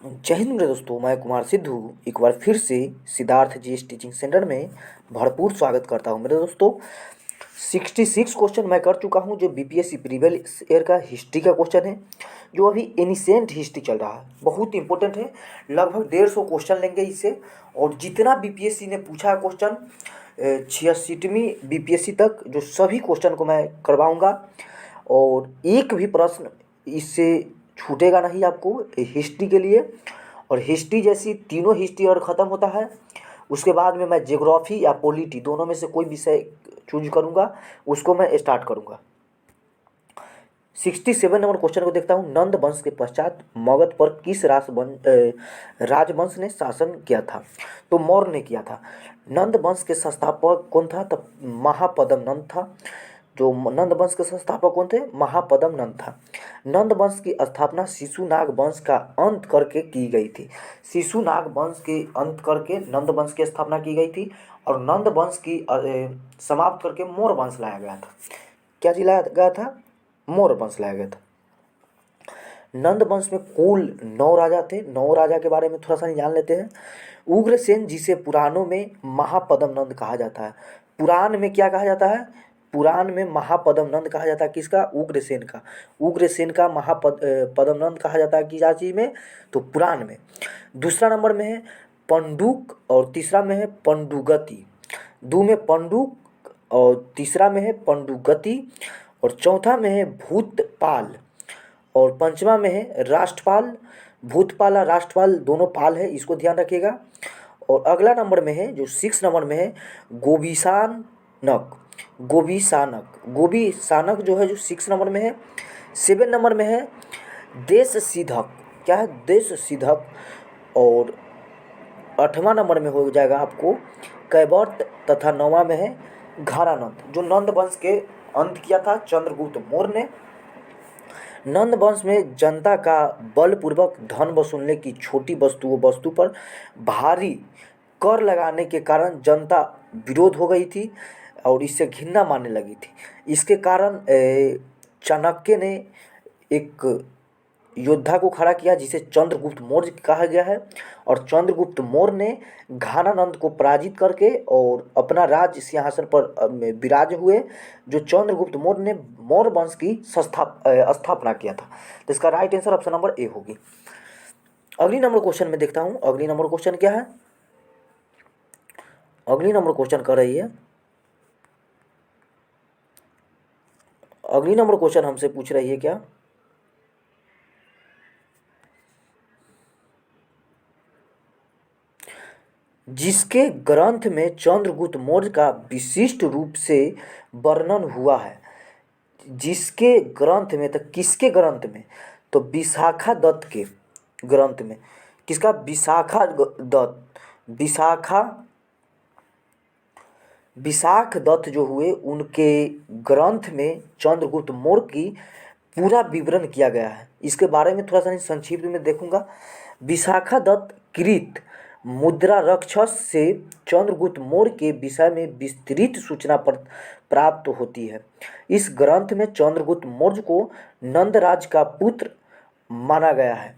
जय हिंद मेरे दोस्तों, मैं कुमार सिद्धू एक बार फिर से सिद्धार्थ जीएस टीचिंग सेंटर में भरपूर स्वागत करता हूं। मेरे दोस्तों 66 क्वेश्चन मैं कर चुका हूं, जो बीपीएससी प्रीवियस ईयर का हिस्ट्री का क्वेश्चन है, जो अभी एनिसेंट हिस्ट्री चल रहा है, बहुत इंपॉर्टेंट है। लगभग 150 क्वेश्चन लेंगे इससे, और जितना बीपीएससी ने पूछा है क्वेश्चन 66वीं बीपीएससी तक, जो सभी क्वेश्चन को मैं करवाऊँगा, और एक भी प्रश्न इससे छूटेगा नहीं आपको हिस्ट्री के लिए। और हिस्ट्री जैसी तीनों हिस्ट्री और ख़त्म होता है, उसके बाद में मैं ज्योग्राफी या पॉलिटी दोनों में से कोई विषय चूज करूँगा, उसको मैं स्टार्ट करूँगा। 67 नंबर क्वेश्चन को देखता हूँ। नंद वंश के पश्चात मगध पर किस राजवंश ने शासन किया था? तो मौर्य ने किया था। नंद वंश के संस्थापक कौन था? तब महापद्म नंद था। जो नंद वंश के संस्थापक कौन थे? महापद्म नंद था। नंद वंश की स्थापना शिशुनाग वंश का अंत करके की गई थी। शिशुनाग वंश के अंत करके नंद वंश की स्थापना की गई थी, और नंद वंश की समाप्त करके मौर्य वंश लाया गया था। क्या जी लाया गया था? मौर्य वंश लाया गया था। नंद वंश में कुल 9 राजा थे। 9 राजा के बारे में थोड़ा सा जान लेते हैं। उग्रसेन, जिसे पुराणों में महापद्म नंद कहा जाता है। पुराण में क्या कहा जाता है? पुराण में महापद्म नंद कहा जाता है। किसका? उग्रसेन का। उग्रसेन का पद्म नंद कहा जाता है किस चीज में? तो पुराण में। दूसरा नंबर में है पंडुक, और तीसरा में है पंडुगति। दो में पंडुक, और तीसरा में है पंडुगति, और चौथा में है भूतपाल, और पंचमा में है राष्ट्रपाल। भूतपाल और राष्ट्रपाल दोनों पाल है, इसको ध्यान रखिएगा। और अगला नंबर में है, जो 6 नंबर में है, गोभिसानक। गोभिसानक जो है, जो 6 नंबर में है। 7 नंबर में है देश सिद्धक। क्या है? देश सिद्धक। और 8वां नंबर में हो जाएगा आपको कैवर्त, तथा 9वां में है घारानंद, जो नंद वंश के अंत किया था चंद्रगुप्त मौर्य ने। नंद वंश में जनता का बलपूर्वक धन वसूलने की छोटी वस्तु पर भारी कर लगाने के कारण जनता विरोध हो गई थी, और इससे घृणा मानने लगी थी। इसके कारण चाणक्य ने एक योद्धा को खड़ा किया, जिसे चंद्रगुप्त मौर्य कहा गया है। और चंद्रगुप्त मौर्य ने घानानंद को पराजित करके और अपना राज्य सिंहासन पर विराज हुए। जो चंद्रगुप्त मौर्य ने मौर्य वंश की स्थापना किया था। तो इसका right answer option number A होगी। अगली नंबर क्वेश्चन में देखता हूँ। अगली नंबर क्वेश्चन क्या है? अगली नंबर क्वेश्चन कर रही है, अगली नंबर क्वेश्चन हमसे पूछ रही है क्या? जिसके ग्रंथ में चंद्रगुप्त मौर्य का विशिष्ट रूप से वर्णन हुआ है। जिसके ग्रंथ में, तो किसके ग्रंथ में? तो विशाखा दत्त के ग्रंथ में। किसका? विशाखा दत्त। विशाख दत्त जो हुए, उनके ग्रंथ में चंद्रगुप्त मौर्य की पूरा विवरण किया गया है। इसके बारे में थोड़ा सा संक्षिप्त में देखूंगा। विशाखा दत्त कृत मुद्रा राक्षस से चंद्रगुप्त मौर्य के विषय में विस्तृत सूचना प्राप्त होती है। इस ग्रंथ में चंद्रगुप्त मौर्य को नंदराज का पुत्र माना गया है।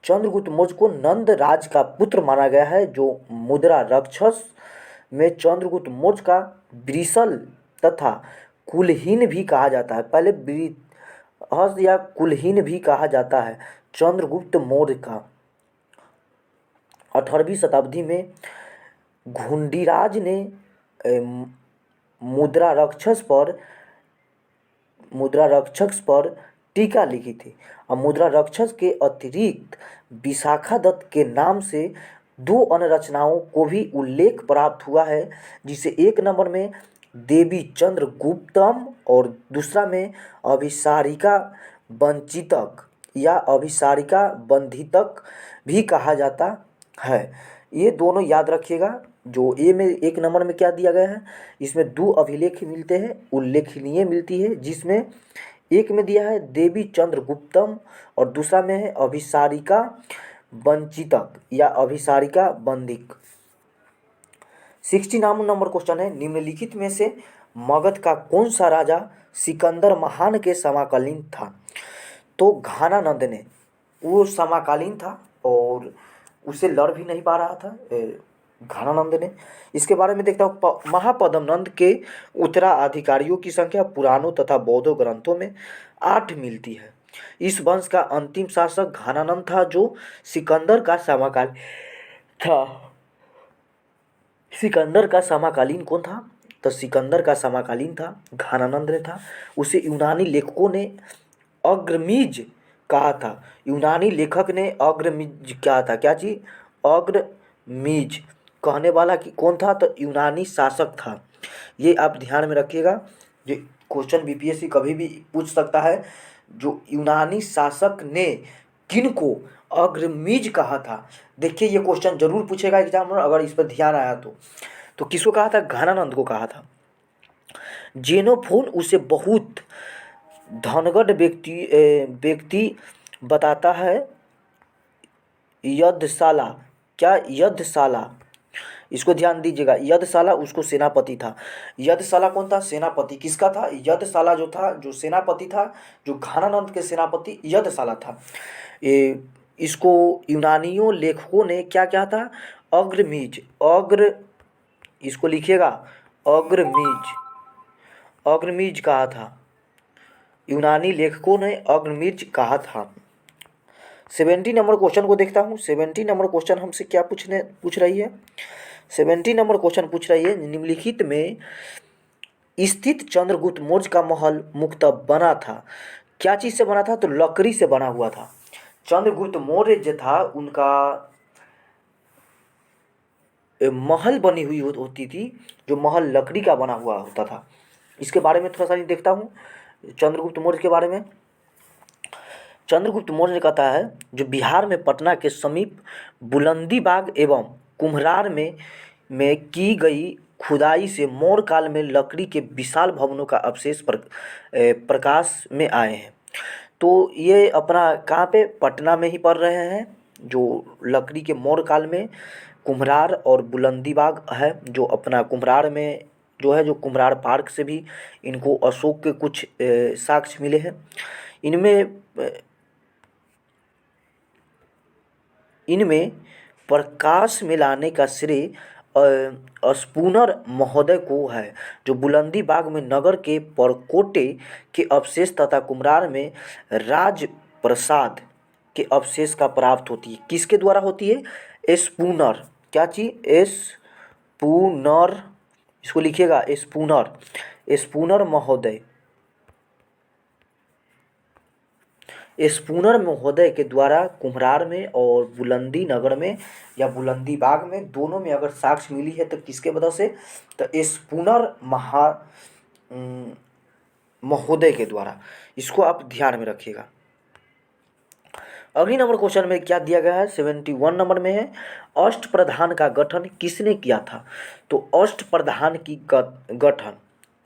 चंद्रगुप्त मौर्य को नंदराज का पुत्र माना गया है। जो मुद्रा राक्षस में चंद्रगुप्त मौर्य का वृषल तथा कुलहीन भी कहा जाता है। पहले वृहस्पति या कुलहीन भी कहा जाता है चंद्रगुप्त मौर्य का। 18वीं शताब्दी में घुंडीराज ने मुद्रा राक्षस पर टीका लिखी थी। और मुद्रा राक्षस के अतिरिक्त विशाखा दत्त के नाम से 2 अन्य रचनाओं को भी उल्लेख प्राप्त हुआ है, जिसे एक नंबर में देवी चंद्रगुप्तम और दूसरा में अभिसारिका वंचितक या अभिसारिका बंधितक भी कहा जाता है। ये दोनों याद रखिएगा। जो ए में एक नंबर में क्या दिया गया है, इसमें 2 अभिलेख मिलते हैं, उल्लेखनीय मिलती है, जिसमें एक में दिया है देवी चंद्रगुप्तम और दूसरा में है अभिसारिका वंचितक या अभिसारिका बंधिक। 69 नंबर क्वेश्चन है, निम्नलिखित में से मगध का कौन सा राजा सिकंदर महान के समकालीन था? तो घानानंद ने वो समकालीन था और उससे लड़ भी नहीं पा रहा था घनानंद ने। इसके बारे में देखता हूँ, महापद्म नंद के उत्तराधिकारियों की संख्या पुराणों तथा बौद्ध ग्रंथों में 8 मिलती है। इस वंश का अंतिम शासक घनानंद था जो सिकंदर का समकालीन था। सिकंदर का समकालीन कौन था? तो सिकंदर का समकालीन था घनानंद ने था। उसे यूनानी लेखकों ने अग्रमीज कहा था। यूनानी लेखक ने अग्रमीज कहा था। क्या चीज? अग्रमीज कहने वाला कि कौन था? तो यूनानी शासक था। ये आप ध्यान में रखिएगा, ये क्वेश्चन बीपीएससी कभी भी पूछ सकता है। जो यूनानी शासक ने किनको अग्रमीज कहा था, देखिए ये क्वेश्चन जरूर पूछेगा एग्जाम में अगर इस पर ध्यान आया तो किसको कहा था? घनानंद को कहा था। जेनोफोन उसे बहुत धनगढ़ व्यक्ति बताता है। यद्धशाला, क्या यद्धशाला? इसको ध्यान दीजिएगा, यद्धशाला उसको सेनापति था। यद्धशाला कौन था? सेनापति। किसका था? यद्धशाला जो था, जो सेनापति था, जो घनानंद के सेनापति यद्धशाला था। इसको यूनानियों लेखकों ने क्या कहा था? अग्रमीज। इसको लिखिएगा, अग्रमीज। अग्रमीज कहा था। यूनानी लेखकों ने अग्रमीज कहा था। 70 नंबर क्वेश्चन को देखता हूँ। 70 नंबर क्वेश्चन हमसे क्या पूछ रही है? 70 नंबर क्वेश्चन पूछ रही है, निम्नलिखित में स्थित चंद्रगुप्त मौर्य का महल मुख्यतः बना था। क्या चीज से बना था? तो लकड़ी से बना हुआ था। चंद्रगुप्त मौर्य जो था उनका महल बनी हुई होती थी, जो महल लकड़ी का बना हुआ होता था। इसके बारे में थोड़ा सा देखता हूँ चंद्रगुप्त मौर्य के बारे में। चंद्रगुप्त मौर्य ने कहता है जो बिहार में पटना के समीप बुलंदीबाग एवं कुम्हरार में की गई खुदाई से मौर्य काल में लकड़ी के विशाल भवनों का अवशेष प्रकाश में आए हैं। तो ये अपना कहाँ पे? पटना में ही पड़ रहे हैं। जो लकड़ी के मौर्य काल में कुम्हरार और बुलंदीबाग है, जो अपना कुम्हरार में जो है, जो कुम्हरार पार्क से भी इनको अशोक के कुछ साक्ष्य मिले हैं। इनमें प्रकाश में लाने का श्रेय स्पूनर महोदय को है, जो बुलंदीबाग में नगर के परकोटे के अवशेष तथा कुम्हरार में राजप्रसाद के अवशेष का प्राप्त होती है। किसके द्वारा होती है? स्पूनर। क्या चीज? स्पूनर। इसको लिखिएगा, स्पूनर। स्पूनर महोदय, स्पूनर महोदय के द्वारा कुम्हरार में और बुलंदी नगर में या बुलंदी बाग में, दोनों में अगर साक्ष्य मिली है तो किसके वजह से? तो स्पूनर महोदय के द्वारा। इसको आप ध्यान में रखिएगा। अगली नंबर क्वेश्चन में क्या दिया गया है? 71 नंबर में है, अष्टप्रधान का गठन किसने किया था? तो अष्टप्रधान की गठन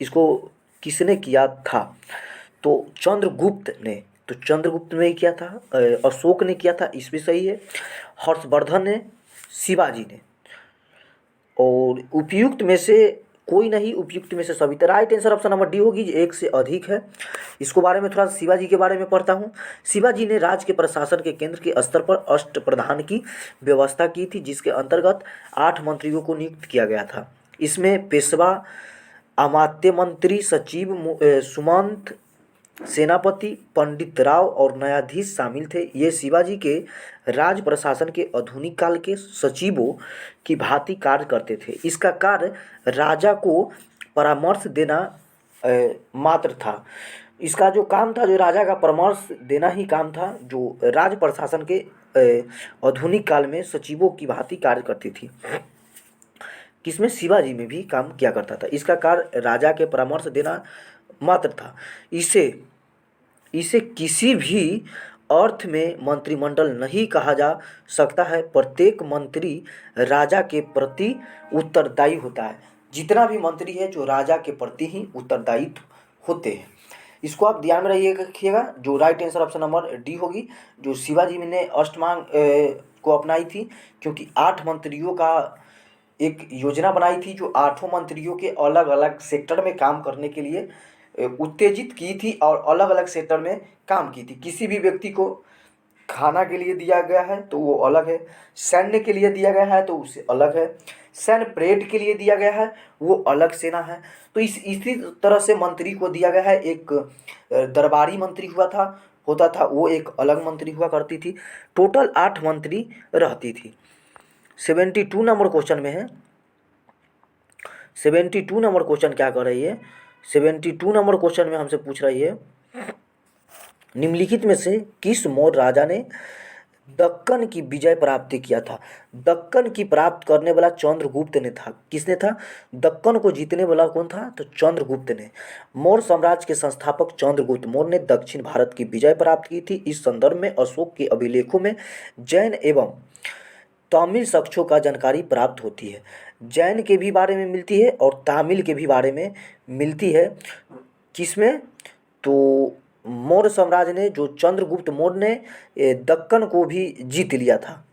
इसको किसने किया था? तो चंद्रगुप्त ने। तो चंद्रगुप्त ने किया था, अशोक ने किया था, इस भी सही है। हर्षवर्धन ने, शिवाजी ने। और उपयुक्त में से कोई नहीं, उपयुक्त में से सभी। तो right answer option number D होगी, एक से अधिक है। इसको बारे में थोड़ा शिवाजी के बारे में पढ़ता हूँ। शिवाजी ने राज्य के प्रशासन के केंद्र के स्तर पर अष्टप्रधान की व्यवस्था की थी, जिसके अंतर्गत 8 मंत्रियों को नियुक्त किया गया था। इसमें पेशवा, अमात्य मंत्री, सचिव, सुमंत, सेनापति, पंडित राव और न्यायाधीश शामिल थे। ये शिवाजी के राज प्रशासन के आधुनिक काल के सचिवों की भांति कार्य करते थे। इसका कार्य राजा को परामर्श देना मात्र था। इसका जो काम था, जो राजा का परामर्श देना ही काम था, जो राज प्रशासन के आधुनिक काल में सचिवों की भांति कार्य करती थी। किसमें? शिवाजी में भी काम किया करता था। इसका कार्य राजा के परामर्श देना मात्र था। इसे किसी भी अर्थ में मंत्रिमंडल नहीं कहा जा सकता है। प्रत्येक मंत्री राजा के प्रति उत्तरदायी होता है। जितना भी मंत्री है जो राजा के प्रति ही उत्तरदायी होते हैं। इसको आप ध्यान में रखिएगा। जो right answer option number D होगी, जो शिवाजी ने अष्टमांग को अपनाई थी, क्योंकि 8 मंत्रियों का एक योजना बनाई थी, जो 8 मंत्रियों के अलग अलग सेक्टर में काम करने के लिए उत्तेजित की थी और अलग अलग सेक्टर में काम की थी। किसी भी व्यक्ति को खाना के लिए दिया गया है तो वो अलग है, सैन्य के लिए दिया गया है तो उससे अलग है, सैन्य परेड के लिए दिया गया है वो अलग सेना है। तो इसी तरह से मंत्री को दिया गया है, एक दरबारी मंत्री होता था, वो एक अलग मंत्री हुआ करती थी। टोटल 8 मंत्री रहती थी। 72 नंबर क्वेश्चन में है, 72 नंबर क्वेश्चन क्या कर रही है, 72 नंबर क्वेश्चन में हमसे पूछ रही है, निम्नलिखित में से किस मौर्य राजा ने दक्कन की विजय प्राप्ति किया था। दक्कन की प्राप्त करने वाला चंद्रगुप्त ने था। किसने था? दक्कन को जीतने वाला कौन था? तो चंद्रगुप्त ने। मौर्य साम्राज्य के संस्थापक चंद्रगुप्त मौर्य ने दक्षिण भारत की विजय प्राप्त की थी। इस संदर्भ में अशोक के अभिलेखों में जैन एवं तमिल साक्ष्यों का जानकारी प्राप्त होती है। जैन के भी बारे में मिलती है और तमिल के भी बारे में मिलती है। किसमें? तो मौर्य साम्राज्य ने, जो चंद्रगुप्त मौर्य ने दक्कन को भी जीत लिया था।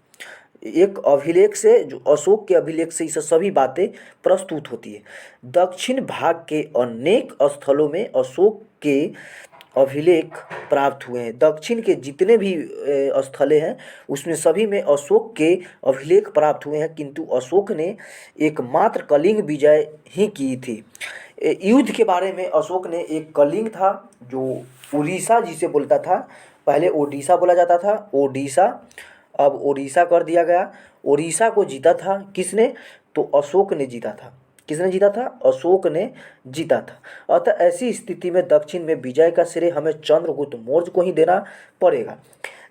एक अभिलेख से, जो अशोक के अभिलेख से ये सभी बातें प्रस्तुत होती है। दक्षिण भाग के अनेक स्थलों में अशोक के अभिलेख प्राप्त हुए हैं। दक्षिण के जितने भी स्थलें हैं उसमें सभी में अशोक के अभिलेख प्राप्त हुए हैं, किंतु अशोक ने एकमात्र कलिंग विजय ही की थी। युद्ध के बारे में अशोक ने, एक कलिंग था जो उड़ीसा जिसे बोलता था, पहले ओडिशा बोला जाता था, ओडिशा अब ओडिशा कर दिया गया। ओडिशा को जीता था किसने? तो अशोक ने जीता था। किसने जीता था? अशोक ने जीता था। अतः ऐसी स्थिति में दक्षिण में विजय का श्रेय हमें चंद्रगुप्त मौर्य को ही देना पड़ेगा।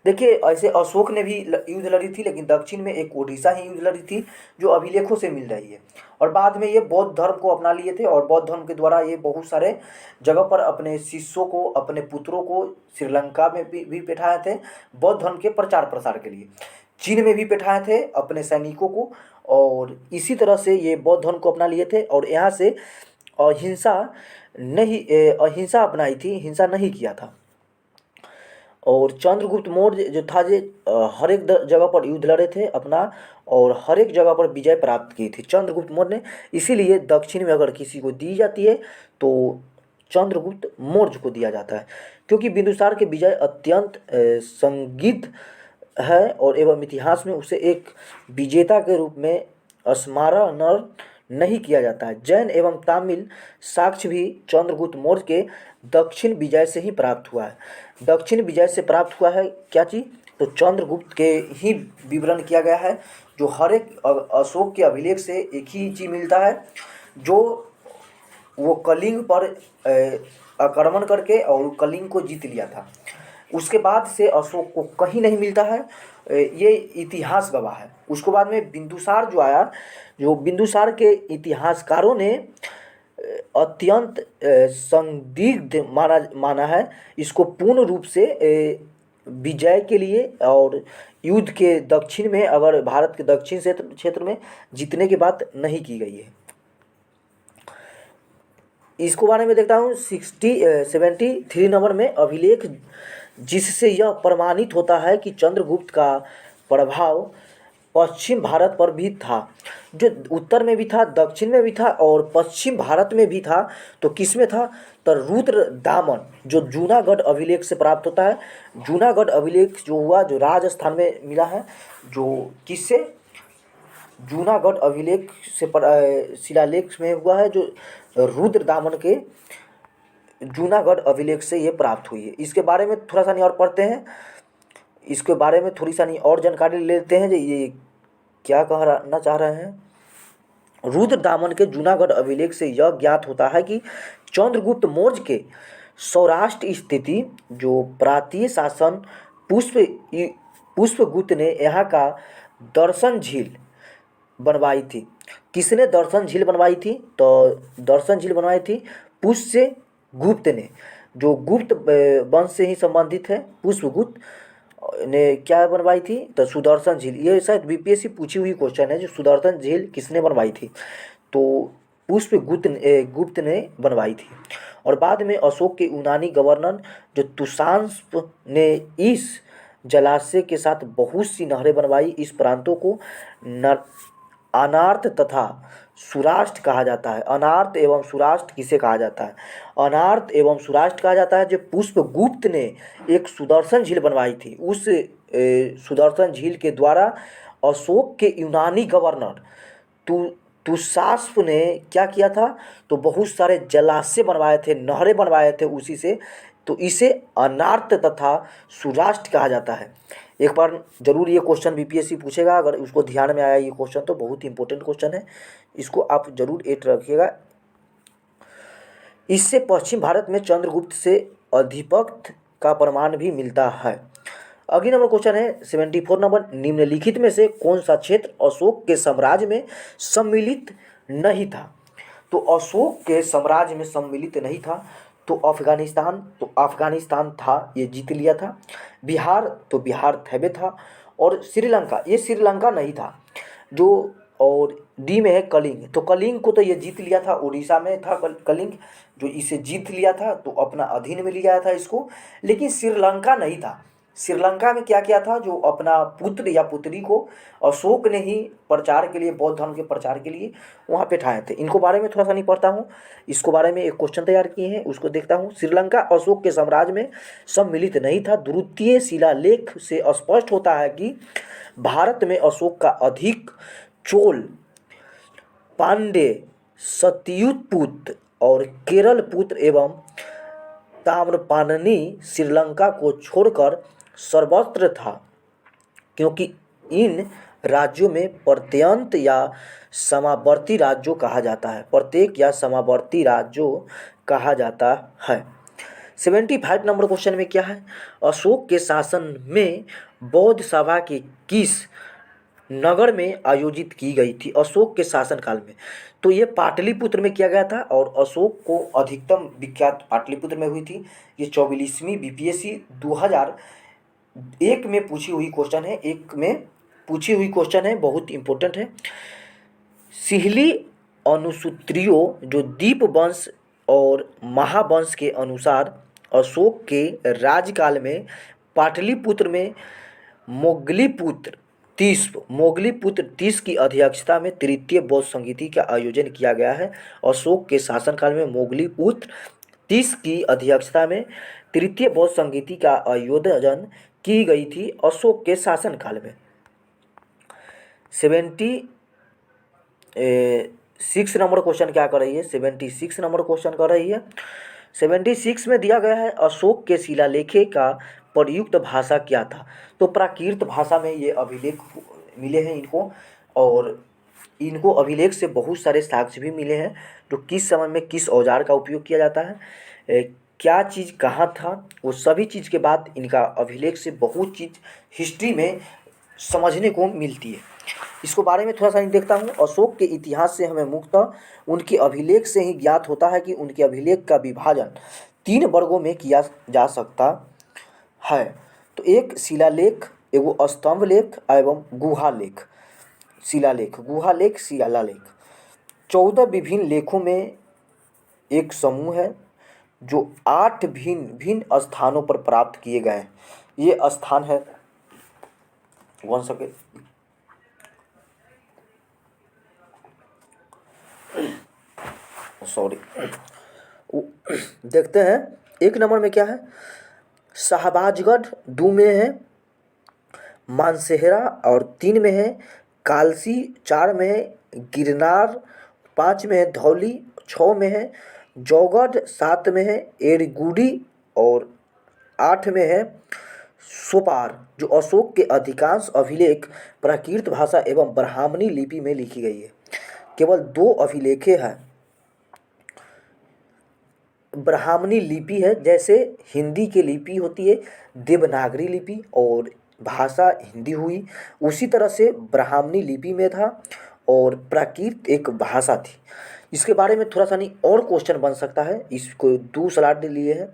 देखिए, ऐसे अशोक ने भी युद्ध लड़ी थी, लेकिन दक्षिण में एक ओडिशा ही युद्ध लड़ी थी जो अभिलेखों से मिल रही है। और बाद में ये बौद्ध धर्म को अपना लिए थे और बौद्ध धर्म के द्वारा ये बहुत सारे जगह पर अपने शिष्यों को, अपने पुत्रों को श्रीलंका में भी बैठाए थे बौद्ध धर्म के प्रचार प्रसार के लिए। चीन में भी बैठाए थे अपने सैनिकों को, और इसी तरह से ये बौद्ध धर्म को अपना लिए थे और यहाँ से अहिंसा अहिंसा अपनाई थी, हिंसा नहीं किया था। और चंद्रगुप्त मौर्य जो था, जे हर एक जगह पर युद्ध लड़े थे अपना, और हर एक जगह पर विजय प्राप्त की थी चंद्रगुप्त मौर्य ने। इसीलिए दक्षिण में अगर किसी को दी जाती है तो चंद्रगुप्त मौर्य को दिया जाता है, क्योंकि बिंदुसार की विजय अत्यंत संदिग्ध है और एवं इतिहास में उसे एक विजेता के रूप में स्मरण नहीं किया जाता है। जैन एवं तमिल साक्ष्य भी चंद्रगुप्त मौर्य के दक्षिण विजय से ही प्राप्त हुआ है। दक्षिण विजय से प्राप्त हुआ है क्या चीज़? तो चंद्रगुप्त के ही विवरण किया गया है, जो हर एक अशोक के अभिलेख से एक ही चीज़ मिलता है, जो वो कलिंग पर आक्रमण करके और कलिंग को जीत लिया था। उसके बाद से अशोक को कहीं नहीं मिलता है, ये इतिहास गवाह है। उसके बाद में बिंदुसार जो आया, जो बिंदुसार के इतिहासकारों ने अत्यंत संदिग्ध माना है इसको, पूर्ण रूप से विजय के लिए और युद्ध के दक्षिण में, अगर भारत के दक्षिण क्षेत्र में जीतने की बात नहीं की गई है। इसको बारे में देखता हूँ 73 नंबर में अभिलेख, जिससे यह प्रमाणित होता है कि चंद्रगुप्त का प्रभाव पश्चिम भारत पर भी था। जो उत्तर में भी था, दक्षिण में भी था और पश्चिम भारत में भी था। तो किस में था? तो रुद्र दामन, जो जूनागढ़ अभिलेख से प्राप्त होता है। जूनागढ़ अभिलेख जो हुआ, जो राजस्थान में मिला है, जो किससे? जूनागढ़ अभिलेख से शिलालेख में हुआ है, जो रुद्र दामन के जूनागढ़ अभिलेख से ये प्राप्त हुई है। इसके बारे में थोड़ा सा नहीं और पढ़ते हैं, इसके बारे में थोड़ी सा नहीं और जानकारी लेते हैं, जो ये क्या कहना चाह रहे हैं। रुद्र दामन के जूनागढ़ अभिलेख से यह ज्ञात होता है कि चंद्रगुप्त मौर्य के सौराष्ट्र स्थिति जो प्रांतीय शासन पुष्पगुप्त ने यहाँ का दर्शन झील बनवाई थी। किसने दर्शन झील बनवाई थी? तो दर्शन झील बनवाई थी पुष्पगुप्त ने, जो गुप्त वंश से ही संबंधित है। पुष्पगुप्त ने क्या बनवाई थी? तो सुदर्शन झील। ये शायद बीपीएससी पूछी हुई क्वेश्चन है, जो सुदर्शन झील किसने बनवाई थी? तो गुप्त ने बनवाई थी। और बाद में अशोक के यूनानी गवर्नर जो तुषांप ने इस जलाशय के साथ बहुत सी नहरें बनवाई। इस प्रांतों को अनार्त तथा सुराष्ट्र कहा जाता है। अनार्त एवं सुराष्ट्र किसे कहा जाता है? अनार्त एवं सुराष्ट्र कहा जाता है। जो पुष्पगुप्त ने एक सुदर्शन झील बनवाई थी, उस सुदर्शन झील के द्वारा अशोक के यूनानी गवर्नर तु तुषास्प ने क्या किया था, तो बहुत सारे जलाशय बनवाए थे, नहरें बनवाए थे उसी से, तो इसे अनार्त तथा सुराष्ट्र कहा जाता है। एक बार जरूर ये क्वेश्चन बीपीएससी पूछेगा, अगर उसको ध्यान में आया ये क्वेश्चन तो बहुत ही इंपॉर्टेंट क्वेश्चन है, इसको आप जरूर एड रखिएगा। इससे पश्चिम भारत में चंद्रगुप्त से आधिपत्य का प्रमाण भी मिलता है। अगली नंबर क्वेश्चन है 74 नंबर, निम्नलिखित में से कौन सा क्षेत्र अशोक के साम्राज्य में सम्मिलित नहीं था। तो अशोक के साम्राज्य में सम्मिलित नहीं था, तो अफगानिस्तान था, ये जीत लिया था। बिहार, तो बिहार थेबे था। और श्रीलंका, ये श्रीलंका नहीं था जो। और डी में है कलिंग, तो कलिंग को तो ये जीत लिया था, उड़ीसा में था कलिंग, जो इसे जीत लिया था तो अपना अधीन में लिया था इसको। लेकिन श्रीलंका नहीं था। श्रीलंका में क्या किया था, जो अपना पुत्र या पुत्री को अशोक ने ही प्रचार के लिए, बौद्ध धर्म के प्रचार के लिए वहाँ पे ठाए थे। इनको बारे में थोड़ा सा नहीं पढ़ता हूँ, इसको बारे में एक क्वेश्चन तैयार किए हैं, उसको देखता हूँ। श्रीलंका अशोक के साम्राज्य में सम्मिलित नहीं था। द्वितीय शिलालेख से स्पष्ट होता है कि भारत में अशोक का अधिक चोल, पांड्य, सतयुत पुत्र और केरल पुत्र एवं ताम्रपाणि श्रीलंका को छोड़कर सर्वत्र था, क्योंकि इन राज्यों में प्रत्यंत या समावर्ती राज्यों कहा जाता है, प्रत्येक या समावर्ती राज्यों कहा जाता है। 75 नंबर क्वेश्चन में क्या है, अशोक के शासन में बौद्ध सभा की किस नगर में आयोजित की गई थी अशोक के शासनकाल में। तो ये पाटलिपुत्र में किया गया था, और अशोक को अधिकतम विख्यात पाटलिपुत्र में हुई थी। ये 44वीं बीपीएससी 2001 में पूछी हुई क्वेश्चन है, बहुत इंपॉर्टेंट है। सिहली अनुसूत्रियों जो दीप वंश और महावंश के अनुसार अशोक के राज्यकाल में पाटलिपुत्र में मोगलीपुत्र तीस की अध्यक्षता में तृतीय बौद्ध संगीति का आयोजन किया गया है। अशोक के शासनकाल में मोगलीपुत्र 30 की अध्यक्षता में तृतीय बौद्ध संगीति का आयोजन की गई थी अशोक के शासनकाल में। 76 नंबर क्वेश्चन क्या कर रही है, 76 नंबर क्वेश्चन कर रही है। 76 में दिया गया है अशोक के शिलालेखे का प्रयुक्त भाषा क्या था। तो प्राकृत भाषा में ये अभिलेख मिले हैं इनको, और इनको अभिलेख से बहुत सारे साक्ष्य भी मिले हैं, जो किस समय में किस औजार का उपयोग किया जाता है, क्या चीज़ कहाँ था, वो सभी चीज़ के बाद इनका अभिलेख से बहुत चीज़ हिस्ट्री में समझने को मिलती है। इसको बारे में थोड़ा सा देखता हूँ। अशोक के इतिहास से हमें मुख्यतः उनके अभिलेख से ही ज्ञात होता है कि उनके अभिलेख का विभाजन 3 वर्गों में किया जा सकता है। तो एक शिलालेख, एगो स्तंभ लेख एवं गुहालेख। शिलालेख, गुहालेख, शिलालेख 14 विभिन्न लेखों में एक समूह है, जो 8 भिन्न भिन्न स्थानों पर प्राप्त किए गए हैं। ये स्थान है, वन सेकेंड, सॉरी, देखते हैं। 1 नंबर में क्या है, शाहबाजगढ़, 2 में है मानसेहरा, और 3 में है कालसी, 4 में है गिरनार, 5 में है धौली, 6 में है जौगढ़, 7 में है एड़ीगुड़ी, और 8 में है सोपार। जो अशोक के अधिकांश अभिलेख प्राकृत भाषा एवं ब्राह्मणी लिपि में लिखी गई है। केवल 2 अभिलेखें हैं ब्राह्मणी लिपि है, जैसे हिंदी की लिपि होती है देवनागरी लिपि और भाषा हिंदी हुई, उसी तरह से ब्राह्मणी लिपि में था, और प्राकृत एक भाषा थी। इसके बारे में थोड़ा सा नहीं और क्वेश्चन बन सकता है, इसको 2 स्लाइड लिए है,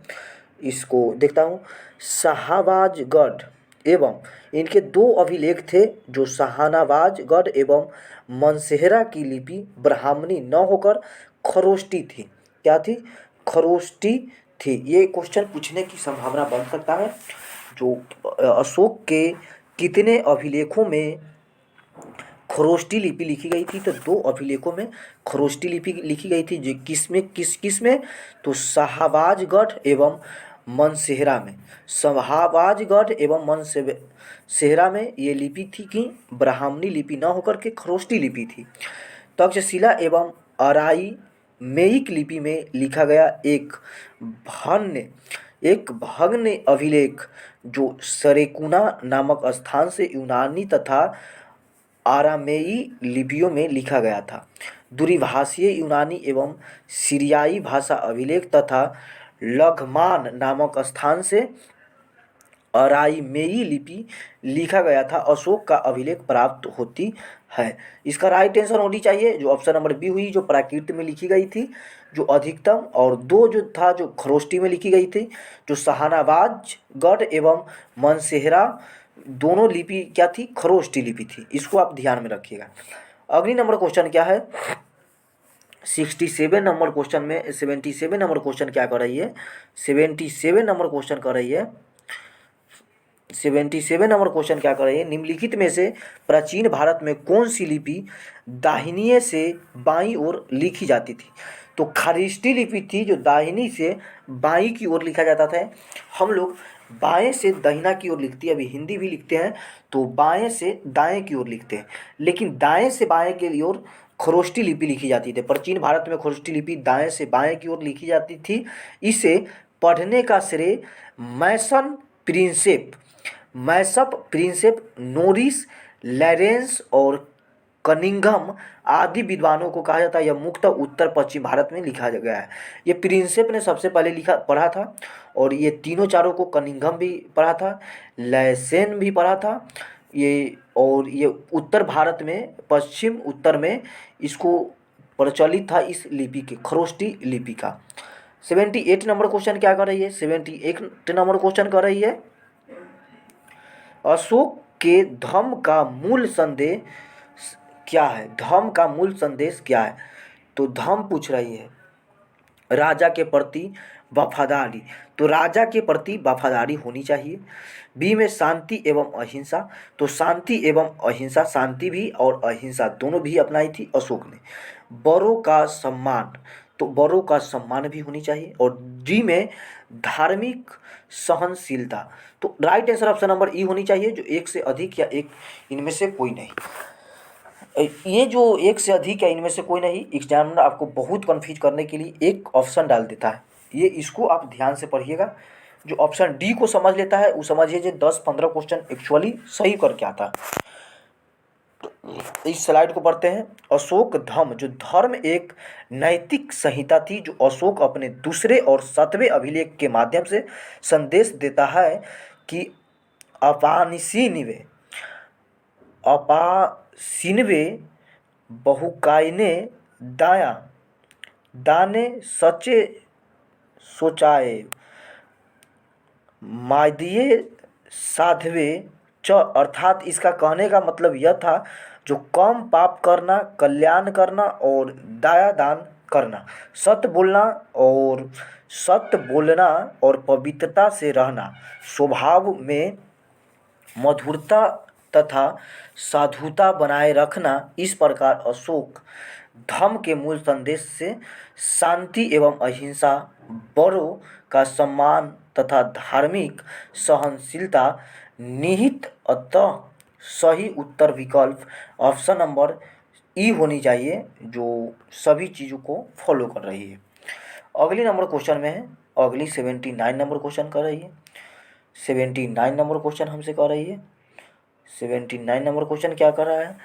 इसको देखता हूँ। शाहबाजगढ़ एवं इनके 2 अभिलेख थे, जो शाहनवाजगढ़ एवं मनसेहरा की लिपि ब्राह्मणी न होकर खरोष्टी थी। क्या थी? खरोष्टी थी। ये क्वेश्चन पूछने की संभावना बन सकता है। जो अशोक के कितने अभिलेखों में खरोष्टी लिपि लिखी गई थी, तो 2 अभिलेखों में खरोष्टी लिपि लिखी गई थी। जो किस में? तो शाहबाजगढ़ एवं मनसेहरा में। शहाबाजगढ़ एवं मनसेहरा में ये लिपि थी कि ब्राह्मणी लिपि न होकर के खरोष्टी लिपि थी। तक्षशिला एवं अराईमेयिक लिपि में लिखा गया एक भग्न अभिलेख जो सरेकुना नामक स्थान से यूनानी तथा आरामेई लिपियों में लिखा गया था। दूरभाषीय यूनानी एवं सीरियाई भाषा अभिलेख तथा लघमान नामक स्थान से अराईमेई लिपि लिखा गया था अशोक का अभिलेख प्राप्त होती है। इसका राइट आंसर होनी चाहिए जो ऑप्शन नंबर बी हुई, जो प्राकृत में लिखी गई थी जो अधिकतम, और दो जो था जो खरोष्टी में लिखी गई थी जो शहाबाजगढ़ एवं मनसेहरा दोनों लिपि क्या थी, खरोष्टी लिपि थी। इसको आप ध्यान में रखिएगा। अगली नंबर क्वेश्चन क्या है, 67 नंबर क्वेश्चन में 77 नंबर क्वेश्चन क्या कर रही है, 77 नंबर क्वेश्चन कर रही है 77 नंबर क्वेश्चन क्या कर रही है, निम्नलिखित में से प्राचीन भारत में कौन सी लिपि दाहिनी से बाईं ओर लिखी जाती थी। तो खरोष्टी लिपि थी जो दाहिनी से बाईं की ओर लिखा जाता था। हम लोग बाएं से दाहिना की ओर लिखते हैं, अभी हिंदी भी लिखते हैं तो बाएं से दाएं की ओर लिखते हैं, लेकिन दाएं से बाएं की ओर खरोष्टी लिपि लिखी जाती थी। प्राचीन भारत में खरोष्टी लिपि दाएं से बाएं की ओर लिखी जाती थी। इसे पढ़ने का श्रेय मैसअप प्रिंसेप नोरिस लॉरेंस और कनिंघम आदि विद्वानों को कहा जाता है। यह मुख्यतः उत्तर पश्चिम भारत में लिखा गया है। ये प्रिंसेप ने सबसे पहले पढ़ा था, और ये तीनों चारों को कनिंघम भी पढ़ा था, लैसेन भी पढ़ा था। ये उत्तर भारत में, पश्चिम उत्तर में इसको प्रचलित था इस लिपि के, खरोष्टी लिपि का। 78 नंबर क्वेश्चन क्या कर रही है, 78 नंबर क्वेश्चन कर रही है अशोक के धम्म का मूल संदेश क्या है। धम्म का मूल संदेश क्या है, तो धम्म पूछ रही है राजा के प्रति वफादारी, तो राजा के प्रति वफादारी होनी चाहिए। बी में शांति एवं अहिंसा, तो शांति एवं अहिंसा, शांति भी और अहिंसा दोनों भी अपनाई थी अशोक ने। बड़ों का सम्मान, तो बड़ों का सम्मान भी होनी चाहिए। और डी में धार्मिक सहनशीलता, तो राइट आंसर ऑप्शन नंबर ई होनी चाहिए जो एक से अधिक या एक इनमें से कोई नहीं। ये जो एक से अधिक या इनमें से कोई नहीं, एग्जामिनर आपको बहुत कन्फ्यूज करने के लिए एक ऑप्शन डाल देता है। ये इसको आप ध्यान से पढ़िएगा। जो ऑप्शन डी को समझ लेता है वो समझिए जो 10-15 क्वेश्चन एक्चुअली सही करके आता है। इस स्लाइड को पढ़ते हैं। अशोक धम्म, जो धर्म एक नैतिक संहिता थी जो अशोक अपने दूसरे और 7वें अभिलेख के माध्यम से संदेश देता है कि अपासिनवे बहुकायने दाने सचे सोचाए मायदिये साधवे च, अर्थात इसका कहने का मतलब यह था जो कम पाप करना, कल्याण करना और दया दान करना, सत्य बोलना और पवित्रता से रहना, स्वभाव में मधुरता तथा साधुता बनाए रखना। इस प्रकार अशोक धम्म के मूल संदेश से शांति एवं अहिंसा, बड़ों का सम्मान तथा धार्मिक सहनशीलता निहित। अतः सही उत्तर विकल्प ऑप्शन नंबर ई होनी चाहिए जो सभी चीज़ों को फॉलो कर रही है। अगली नंबर क्वेश्चन में है, अगली 79 नंबर क्वेश्चन कर रही है। 79 नंबर क्वेश्चन हमसे कर रही है। 79 नंबर क्वेश्चन क्या कर रहा है,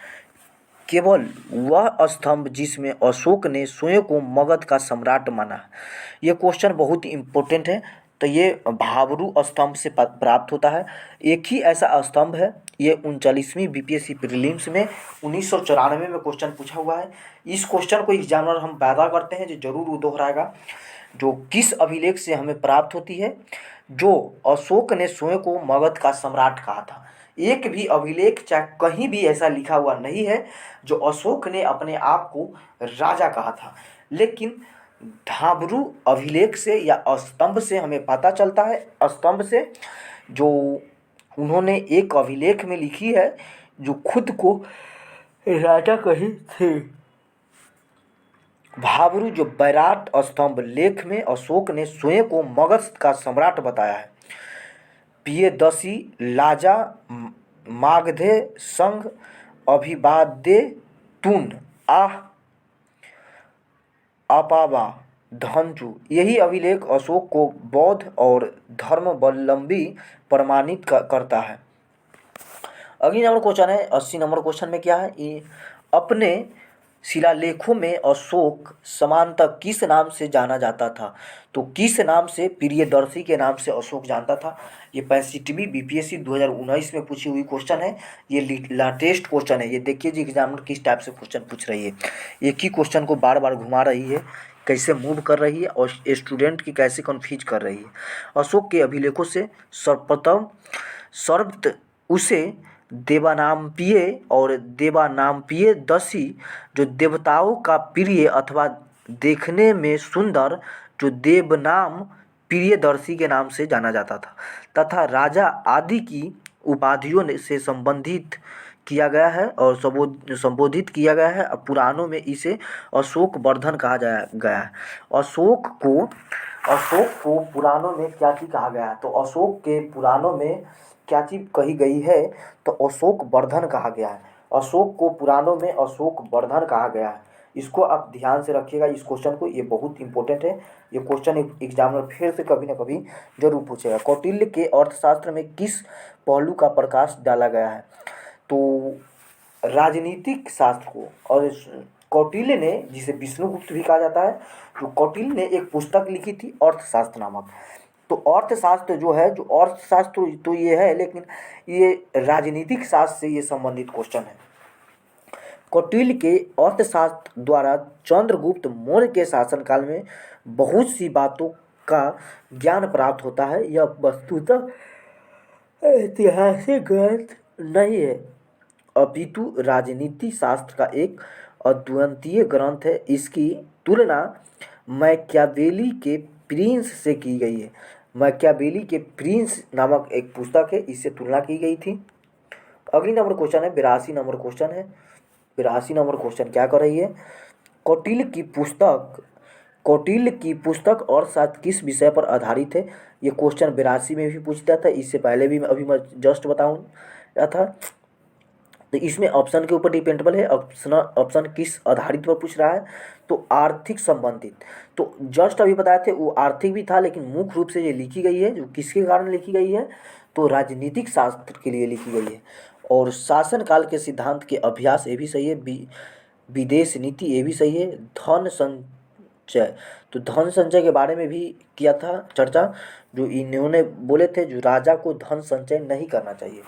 केवल वह स्तंभ जिसमें अशोक ने स्वयं को मगध का सम्राट माना। ये क्वेश्चन बहुत ही इम्पोर्टेंट है। तो ये भाबरू स्तंभ से प्राप्त होता है। एक ही ऐसा स्तंभ है, ये 39वीं बीपीएससी प्रीलिम्स में 1994 में क्वेश्चन पूछा हुआ है। इस क्वेश्चन को एग्जामिनर हम पैदा करते हैं जो जरूर वो दोहराएगा, जो किस अभिलेख से हमें प्राप्त होती है, जो अशोक ने स्वयं को मगध का सम्राट कहा था। एक भी अभिलेख चाहे कहीं भी ऐसा लिखा हुआ नहीं है जो अशोक ने अपने आप को राजा कहा था, लेकिन भाबरू अभिलेख से या स्तंभ से हमें पता चलता है। स्तंभ से जो उन्होंने एक अभिलेख में लिखी है जो खुद को राजा कहे थे। भाबरू जो बैराट स्तंभ लेख में अशोक ने स्वयं को मगध का सम्राट बताया है। पियदसी लाजा मागधे संघ अभिवाद्य तुन आह अपावा धनजू, यही अभिलेख अशोक को बौद्ध और धर्मावलंबी प्रमाणित करता है। अगली नंबर क्वेश्चन है 80 नंबर क्वेश्चन में क्या है ये, अपने शिलालेखों में अशोक सामान्यतः किस नाम से जाना जाता था? तो किस नाम से? प्रियदर्शी के नाम से अशोक जानता था। ये 65वीं बीपीएससी 2019 में पूछी हुई क्वेश्चन है। ये लेटेस्ट क्वेश्चन है। ये देखिए जी एग्जामिनर किस टाइप से क्वेश्चन पूछ रही है। एक ही क्वेश्चन को बार बार घुमा रही है, कैसे मूव कर रही है और स्टूडेंट की कैसे कन्फ्यूज कर रही है। अशोक के अभिलेखों से सर्वप्रथम सर्वत उसे देवानाम्पिय और देवानाम्पिय दसी जो देवताओं का प्रिय अथवा देखने में सुंदर जो देवनाम प्रियदर्शी के नाम से जाना जाता था तथा राजा आदि की उपाधियों से संबंधित किया गया है और संबोधित किया गया है। पुराणों में इसे अशोक वर्धन कहा गया है। अशोक को पुराणों में क्या चीज कहा गया है? तो अशोक के पुराणों में क्या चीज कही गई है? तो अशोक वर्धन कहा गया है। अशोक को पुराणों में अशोक वर्धन कहा गया है। इसको आप ध्यान से रखिएगा इस क्वेश्चन को, ये बहुत इंपॉर्टेंट है। ये क्वेश्चन एग्जामिनर फिर से कभी ना कभी जरूर पूछेगा। कौटिल्य के अर्थशास्त्र में किस पहलू का प्रकाश डाला गया है? तो राजनीतिक शास्त्र को। और कौटिल्य ने, जिसे विष्णुगुप्त भी कहा जाता है, जो कौटिल्य ने एक पुस्तक लिखी थी अर्थशास्त्र नामक। तो अर्थशास्त्र जो है, जो अर्थशास्त्र तो ये है, लेकिन ये राजनीतिक शास्त्र से ये संबंधित क्वेश्चन है। कौटिल्य के अर्थशास्त्र द्वारा चंद्रगुप्त मौर्य के शासनकाल में बहुत सी बातों का ज्ञान प्राप्त होता है। यह वस्तुतः ऐतिहासिक ग्रंथ नहीं है अपितु राजनीति शास्त्र का एक अद्वितीय ग्रंथ है। इसकी तुलना मैकियावेली के प्रिंस से की गई है। मैकियावेली के प्रिंस नामक एक पुस्तक है, इससे तुलना की गई थी। अगली नंबर क्वेश्चन है 82 नंबर क्वेश्चन है। 82 नंबर क्वेश्चन क्या कर रही है? कौटिल्य की पुस्तक अर्थशास्त्र किस विषय पर आधारित है? ये क्वेश्चन 82 में भी पूछता था, इससे पहले भी अभी मैं जस्ट बताऊँ था। तो इसमें ऑप्शन के ऊपर डिपेंडेबल है। ऑप्शन किस आधारित पर पूछ रहा है? तो आर्थिक संबंधित। तो जस्ट अभी बताए थे वो आर्थिक भी था, लेकिन मुख्य रूप से ये लिखी गई है जो किसके कारण लिखी गई है? तो राजनीतिक शास्त्र के लिए लिखी गई है। और शासनकाल के सिद्धांत के अभ्यास, ये भी सही है। विदेश नीति, ये भी सही है। धन संचय, तो धन संचय के बारे में भी किया था चर्चा, जो इन्होंने बोले थे जो राजा को धन संचय नहीं करना चाहिए।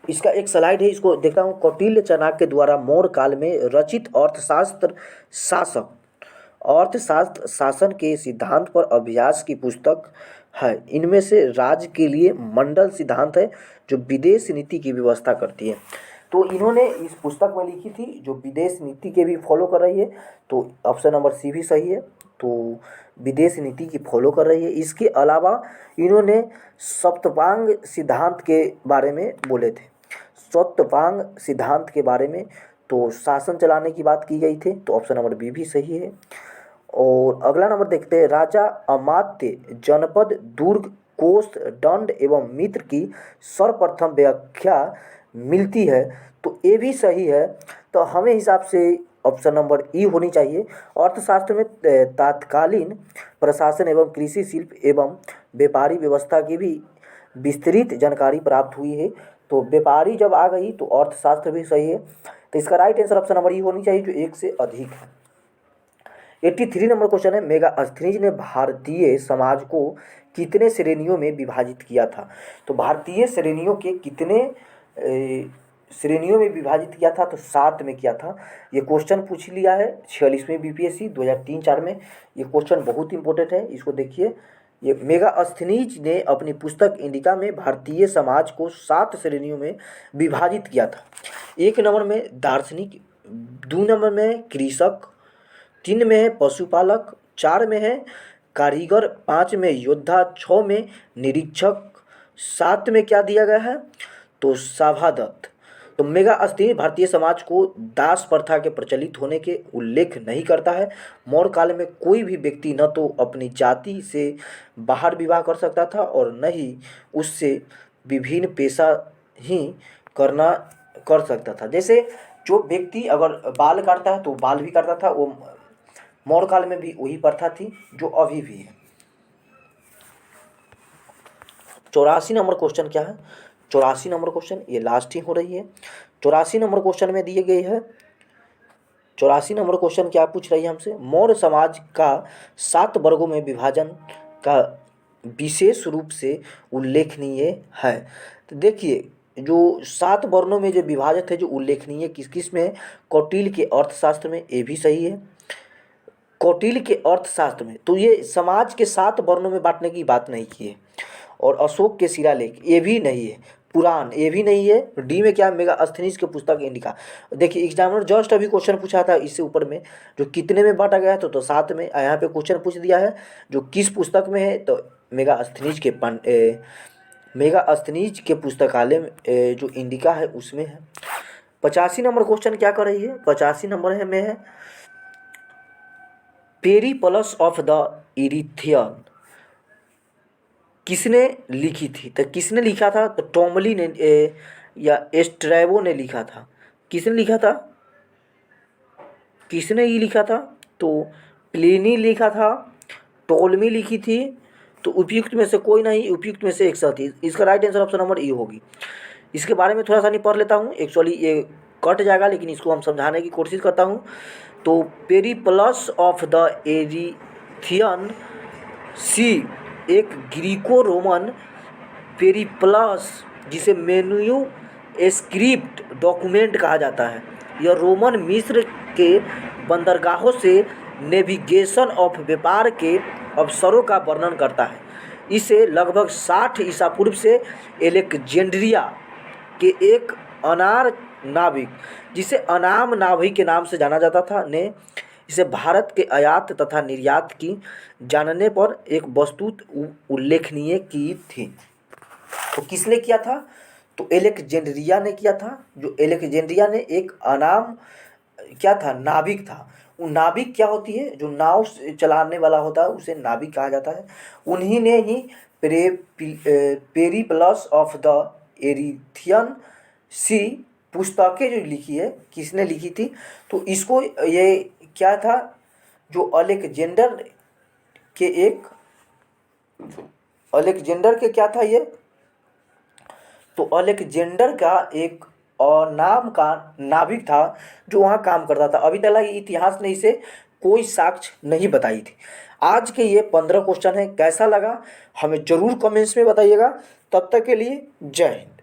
इसका एक स्लाइड है, इसको देखता हूँ। कौटिल्य चाणक्य द्वारा मौर्य काल में रचित अर्थशास्त्र शासन के सिद्धांत पर अभ्यास की पुस्तक है। इनमें से राज्य के लिए मंडल सिद्धांत है जो विदेश नीति की व्यवस्था करती है। तो इन्होंने इस पुस्तक में लिखी थी जो विदेश नीति के भी फॉलो कर रही है। तो ऑप्शन नंबर सी भी सही है। तो विदेश नीति की फॉलो कर रही है। इसके अलावा इन्होंने सप्तपांग सिद्धांत के बारे में बोले थे। सप्तपांग सिद्धांत के बारे में तो शासन चलाने की बात की गई थी। तो ऑप्शन नंबर बी भी सही है। और अगला नंबर देखते हैं। राजा अमात्य जनपद दुर्ग कोष दंड एवं मित्र की सर्वप्रथम व्याख्या मिलती है। तो ये भी सही है। तो हमें हिसाब से ऑप्शन नंबर ई होनी चाहिए। अर्थशास्त्र में तात्कालीन प्रशासन एवं कृषि शिल्प एवं व्यापारी व्यवस्था की भी विस्तृत जानकारी प्राप्त हुई है। तो व्यापारी जब आ गई तो अर्थशास्त्र भी सही है। तो इसका राइट आंसर ऑप्शन नंबर ई होनी चाहिए जो एक से अधिक है। 83 नंबर क्वेश्चन है। मेगास्थनीज ने भारतीय समाज को कितने श्रेणियों में विभाजित किया था? तो भारतीय श्रेणियों के कितने श्रेणियों में विभाजित किया था? तो 7 में किया था। ये क्वेश्चन पूछ लिया है 46वें बीपीएससी 2003-04 में। ये क्वेश्चन बहुत इंपॉर्टेंट है, इसको देखिए। ये मेगास्थनीज ने अपनी पुस्तक इंडिका में भारतीय समाज को 7 श्रेणियों में विभाजित किया था। 1 नंबर में दार्शनिक, 2 नंबर में कृषक, 3 में है पशुपालक, 4 में है कारीगर, 5 में योद्धा, 6 में निरीक्षक, 7 में क्या दिया गया है? तो सभादत्त। तो मेगास्थनीज भारतीय समाज को दास प्रथा के प्रचलित होने के उल्लेख नहीं करता है। मौर्य काल में कोई भी व्यक्ति न तो अपनी जाति से बाहर विवाह कर सकता था और न ही उससे विभिन्न पेशा ही करना कर सकता था। जैसे जो व्यक्ति अगर बाल काटता है तो बाल भी काटता था, वो मौर्य काल में भी वही प्रथा थी जो अभी भी है। 84 नंबर क्वेश्चन क्या है? 84 नंबर क्वेश्चन, ये लास्ट ही हो रही है। 84 नंबर क्वेश्चन में दिए गए है, 84 नंबर क्वेश्चन क्या पूछ रही है हमसे? मौर्य समाज का 7 वर्गों में विभाजन का विशेष रूप से उल्लेखनीय है। तो देखिए, जो 7 वर्णों में जो विभाजित है, जो उल्लेखनीय किस किस में है? कौटिल्य के अर्थशास्त्र में, ये भी सही है। कौटिल्य के अर्थशास्त्र में, तो ये समाज के 7 वर्णों में बांटने की बात नहीं की है। और अशोक के शिलालेख, ये भी नहीं है। पुराण, ये भी नहीं है। डी में क्या? मेगास्थनीज की पुस्तक इंडिका। देखिए, एग्जामिनर जस्ट अभी क्वेश्चन पूछा था इससे ऊपर में, जो कितने में बांटा गया है, तो 7 में। यहाँ पे क्वेश्चन पूछ दिया है जो किस पुस्तक में है, तो मेगास्थनीज के पुस्तकालय में, जो इंडिका है उसमें है। 85 नंबर क्वेश्चन क्या कर रही है? 85 नंबर है में है पेरिप्लस ऑफ द इरीथियन किसने लिखी थी? तो किसने लिखा था? तो टोमली ने या एस्ट्रैबो ने लिखा था। किसने लिखा था? किसने ये लिखा था? तो प्लिनी लिखा था, टोलमी लिखी थी। तो उपयुक्त में से कोई नहीं, उपयुक्त में से एक सही। इसका right answer option number A होगी। इसके बारे में थोड़ा सा नहीं पढ़ लेता हूँ, एक्चुअली ये कट जाएगा, लेकिन इसको हम समझाने की कोशिश करता हूँ। तो पेरिप्लस ऑफ द एरिथियन सी एक ग्रीको रोमन पेरिप्लस, जिसे मेन्यू स्क्रिप्ट डॉक्यूमेंट कहा जाता है। यह रोमन मिस्र के बंदरगाहों से नेविगेशन ऑफ व्यापार के अवसरों का वर्णन करता है। इसे लगभग 60 ईसा पूर्व से एलेक्जेंड्रिया के एक अनार नाविक, जिसे अनाम नाविक के नाम से जाना जाता था, ने इसे भारत के आयात तथा निर्यात की जानने पर एक वस्तुत उल्लेखनीय की थी। तो किसने किया था? तो एलेक्जेंड्रिया ने किया था। जो एलेक्जेंड्रिया ने एक अनाम क्या था? नाविक था। वो नाविक क्या होती है? जो नाव चलाने वाला होता है उसे नाविक कहा जाता है। उन्हीं ने ही पेरिप्लस ऑफ द एरिथियन सी पुस्तकें जो लिखी है, किसने लिखी थी? तो इसको ये क्या था? जो अलेक्जेंडर के क्या था ये? तो अलेक्जेंडर का एक और नाम का नाविक था जो वहाँ काम करता था। अभी तक इतिहास ने इसे कोई साक्ष्य नहीं बताई थी। आज के ये 15 क्वेश्चन है, कैसा लगा हमें ज़रूर कमेंट्स में बताइएगा। तब तक के लिए जय हिंद।